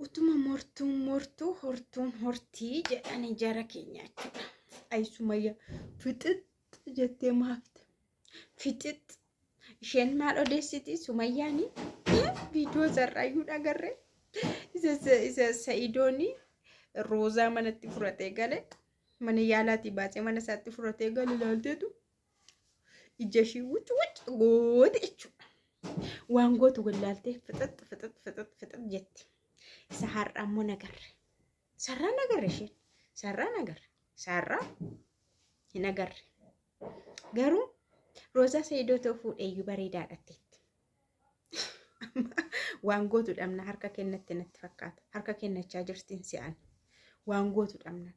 utuma mortuu hortuun hortii jedhanii jara keenya jechuudha. Ay Sumayyaa fixit jettee maafte fixit isheen maal odeessiti Sumayyaani viidiyoo zarraayyuu dhagarre isa Sa'idooni Roozaa manatti furatee gale mana yaalaati baasee mana isaatti furatee gale ilaalteetu ija ishii wuc goote jechuudha. Waan gootu wallaaltee fixit jetti. Isa har'a ammoo nagarre. Sarraa nagarre isheen. Sarraa nagarre. Sarraa hin agarre. Garuu Roozaa Sa'idoo ta'uu fuudheeyyuu bareedaadhaatti. Waan gootu dhabna harka kennatti natti fakkaata. Harka kennachaa jirtiin si'an. Waan gootu dhabna.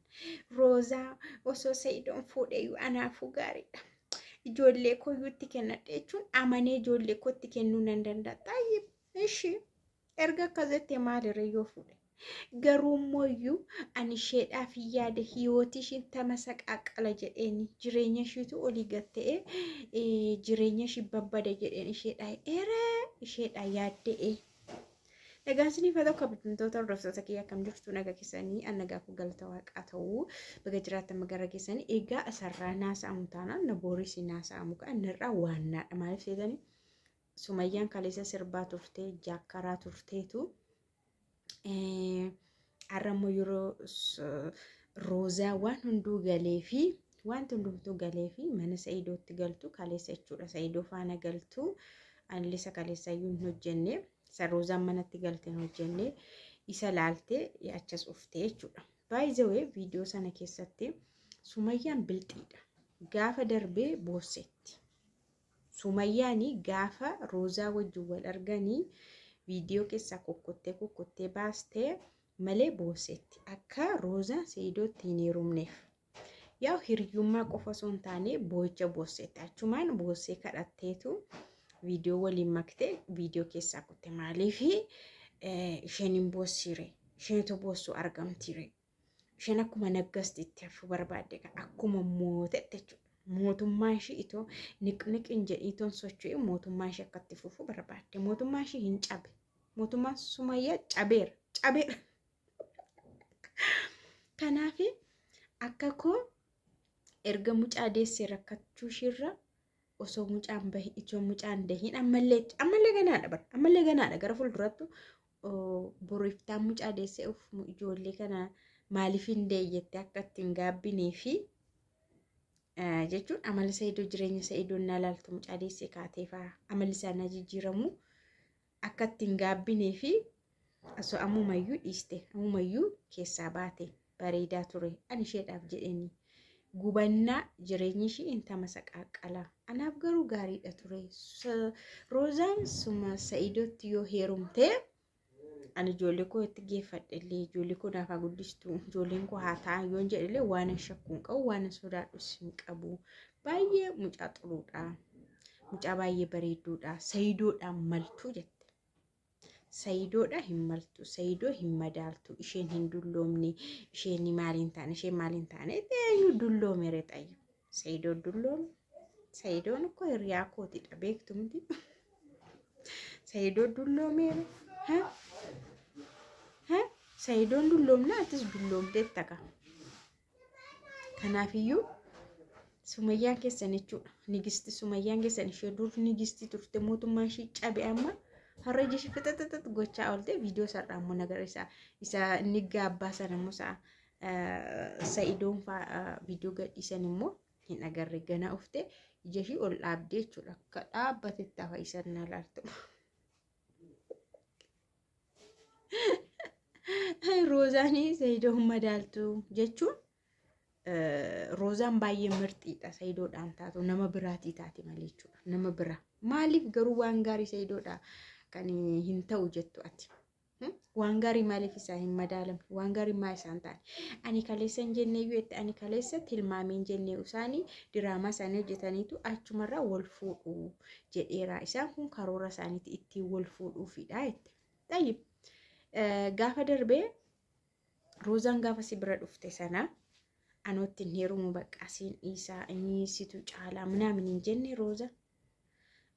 Roozaa osoo Sa'idoon fuudheeyyuu anaafuu gaariidha. Ijoollee koyyuutti kennadhe jechuun amanee ijoollee kootti kennuu nan danda'a. Taayib ishee erga akkasitti maalirra yoo fuudhe. Garuu mooyyuu ani isheedhaaf yaada hiyooti ishiin tama saqaaqala jedheeni jireenya ishiitu olii gatta'e jireenya ishii babbada jedheen isheedhaa yaadda'e. Nagaan sinii fa tokko bitumtoota hordoftoota kiyya akkam jirtu naga keessanii annagaa ku galata waaqaa ta'uu baga jiraatan magara keessanii egaa asarraa naasa'amu taanaan na booris naasa'amu kan irraa waannaadha maaliif seetanii Sumayyaan kaleessa sirbaa turtee jaakkaraa turteetu arrammoo yeroo Roozaa waan hunduu galee fi wanti hundumtuu galee fi mana Sa'idootti galtu kaleessa jechuudha. Sa'idoo faana galtu anilisa kaleessa iyyuu hin hojjenne Roozaan manatti galtee hin hojjenne isa laaltee achas uftee jechuudha. By the way viidiyoo sana keessatti Sumayyaan bilxiidha. Gaafa darbee boossetti. Sumayyaani gaafa Roozaa wajjin wal arganii viidiyoo keessaa kokkottee baastee malee boossetti. Akka Roozaa Sa'idootti hin heerumneef. Yaa hiriyyummaa qofa osoo hin taane boo'icha boossetti. Achumaan boossee kadhatteetu viidiyoo waliin maktee viidiyoo keessaa kutte maaliif isheen hin boossire. Isheentu boossu argamtire. Isheen akkuma naggasti itti hafuu barbaadde akkuma mootetti jechuudha. Mootummaa ishee itoo niqniqin jedhiitoon socho'ee mootummaa ishee akkatti fufuu barbaadde. Mootummaa ishee hin cabe. Mootummaan Sumayyaa cabeera. Kanaaf akka koo erga mucaa deessee rakkachuu ishiirra osoo mucaan bahi itoo mucaan dahiin ammallee ganaadha bara. Ammallee ganaadha gara fuuldurattu boriiftaan mucaa deessee ijoollee kana maaliif hin deeyyetti akka ittiin gaabbinee fi jechuun amala Sa'idoo jireenya Sa'idoo na laaltu mucaa deessee kaatee fa'aa amalli isaanii jijjiiramu akka ittiin gaabbinee fi osoo ammumayyuu dhiiste ammumayyuu keessaa baate bareedaa ture ani isheedhaaf jedheni gubannaa jireenyi ishii intama saqaaqala anaaf garuu gaariidha ture. Roozaan suma Sa'idootti yoo heerumtee ani ijoollee koo itti geeffadhellee ijoollee koo naafaa guddistu ijoolleen koo haa ta'an yoon jedhellee waan shakkuun qabu waan sodaadhus hin qabu. Baay'ee mucaa xuruudha. Mucaa baay'ee bareedduudha. Sa'idoodhaan maltuu jette. Sa'idoodha hin maltu. Sa'idoo hin madaaltu. Isheen hin dulloomne. Isheen maaliin taane eenyu dulloomere xayyu. Sa'idoo dulloome. Sa'idoon uko hiriyaa kootidha beektumti. Sa'idoo dulloomere. Sa'idoon dulloomna atis dulloomteet taqa. Kanaafiyyuu Sumayyaan keessan jechuudha. Nigisti Sumayyaan keessan ishee dur nigisti turte mootummaa ishee cabe amma har'a ishee fixaxaxat gochaa oolte viidiyoo sarraa immoo nagarisa isa inni gaabbaa sana immoo Sa'idoon viidiyoo gadhiisan immoo hin agarre gana ufte ija ishee ol dhaabdee jechuudha. Akka dhaabbatetti hafa isan na laaltu. Roozaanii Sa'idoon madaaltu jechuun Roozaan baay'ee mirxiidha Sa'idoodhaan taatu nama biraatii taate malee jechuudha. Nama biraa maaliif garuu waan gaarii Sa'idoodhaa kan hin ta'u jettu ati. Waan gaarii maaliif isaa hin madaalamne waan gaarii maa isaan taane ani kaleessa hin jennee yoo itti ani kaleessa tilmaameen jennee isaanii diraamaa isaanii hojjetaniitu achumarraa wal fuudhu jedheera. Isaan kun karoora isaaniitti ittiin wal fuudhuufidha jette. Tayyib gaafa darbee Roozaan gaafa si bira dhufte sana anootti hin heerumu baqqaasiin isaa inni situ caalaa minaamin hin jenne Rooza.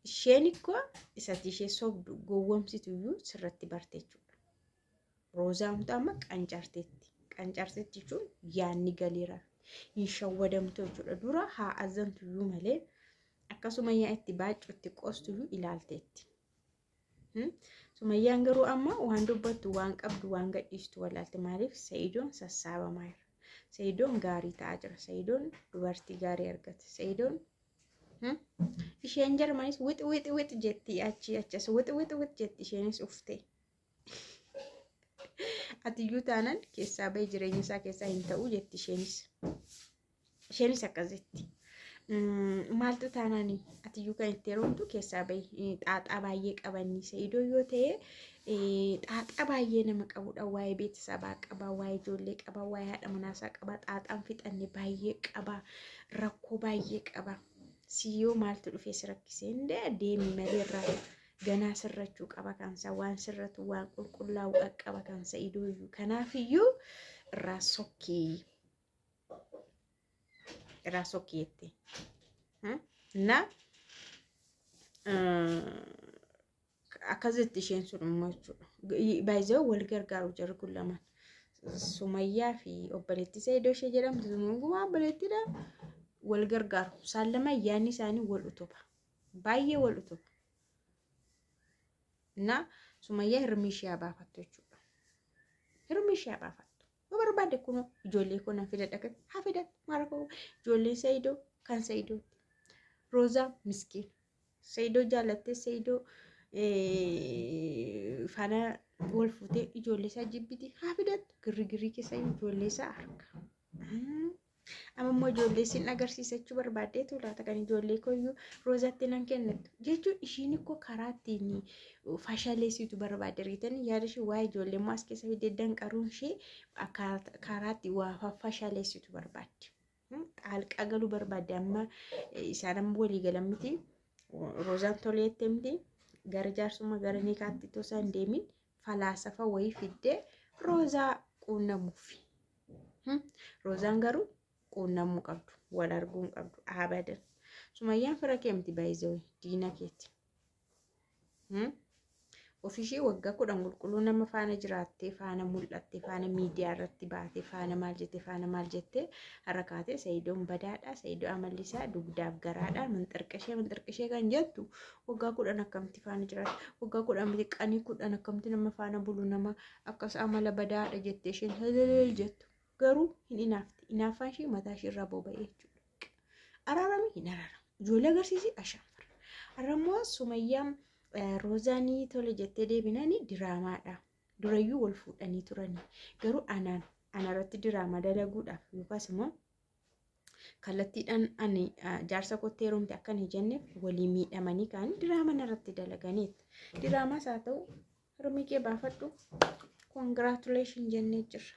Isheen ikkoo isatti ishee sobdu gowwomsitu iyyuu sirratti barte jechuudha. Roozaan amma qancarteetti jechuun yaanni galiira hin shawwadamtu jechuudha. Dura haa azantuyyuu malee akkasuma yaa itti baacuutti qoostuyyuu ilaalteetti. Sumayyaan garuu amma waan dubbattu waan qabdu waan gadhiistu walaalte maaliif Sa'iidoon sassaabamaa jira. Sa'iidoon gaarii ta'aa jira. Sa'iidoon dubartii gaarii argate. Sa'iidoon isheen jarmanis wixi jetti achas wixi jetti isheenis uftee. Atiyyuu taanaan keessaa bahee jireenya isaa keessaa hin ta'u jetti isheenis akkas jetti. Maaltu taanaan atiyyuu kan itti heerumtu keessaa bahee xaaxaa baay'ee qabanni. Sa'iidoo yoo ta'e xaaxaa baay'ee nama qabudha. Waa'ee beeksisabaa qaba, waa'ee ijoollee qaba, waa'ee haadha manaasaa qaba, xaaxaan fixanne baay'ee qaba, rakkoo baay'ee qaba. Siyyoo maaltu dhufee si rakkisee deemi malee irraa ganaa sirrachuu qaba kansa waan sirratu waan qulqullaa'u qaba kan Sa'iidoo iyyuu. Kanaafiyyuu irraa sokkeette. Na akkasitti isheen sun immoo jechuudha. Baay'ee wal gargaaru jarri kun lamaan. Sumayyaa fi obboleettii Sa'iidoo ishee jedhamtu sunuma obboleettiidha. Wal gargaaru. Isaan lama yaanni isaanii wal utuba. Baay'ee wal utuba. Na Sumayyaa hirmi ishee baafattu jechuudha. Hirmi ishee baafattu. Barbaade kun ijoollee kun fidadha kan haa fidan maal koo ijoollee Sa'iidoo kan Sa'iidoo Roozaa miskiin Sa'iidoo jaalattee Sa'iidoo faana wal fuutee ijoollee isaa jibbiti haa fidan girrigirii keessa ijoollee isaa arga. Ammoo ijoollee sin agarsiisachuu barbaaddeetu laata kan ijoollee koyyuu Roozaatti nan kennatu jechuun ishiin ikkoo karaa ittiin fashaleessitu barbaadde riitanii yaada ishee waa'ee ijoollee immoo as keessa fidee danqaruun ishee karaa ittiin waa fashaleessitu barbaadde. Xaalqaa galuu barbaadde amma isaan amma walii galan miti Roozaan toleettee miti gara jaarsummaa gara niikaatti tosoo hin deemin falaasafa wayii fiddee Roozaa quunnamuuf. Roozaan garuu quunnamuu qabdu wal arguu qabdu abadan. Sumayyaan fira keemti baay'ee diina keeti. Ofishii waggaa 10 qulqulluu nama faana jiraattee faana mul'attee faana miidiyaa irratti baatee faana maal jettee harakaatee Sa'iidoon badaadha. Sa'iidoo amalli isaa dugdaaf garaadha. Manxirqishee kan jettu waggaa 10 akkamti faana jiraatte waggaa 10 miti qanii 10 akkamti nama faana bulu nama akkas amala badaadha jettee isheen halal jettu. Garuu hin inaafti. Inaafaan ishee mataa ishee irraa boba'ee jechuudha. Araarami hin araaramu. Ijoollee agarsiisi ashaanfara. Aramoo Sumayyaan Roozaanii tole jettee deebinanii diraamaadha. Durayyuu wal fuudhanii turanii. Garuu anarratti diraamaa dalaguudhaaf yookaas immoo kallattiidhaan ani jaarsa kottee heerumte akka hin jenneef walii miidhamanii kaan diraamaa irratti dalaganiitu. Diraamaas haa ta'u hirmi kee baafadhu. Congratulations jennee jirra.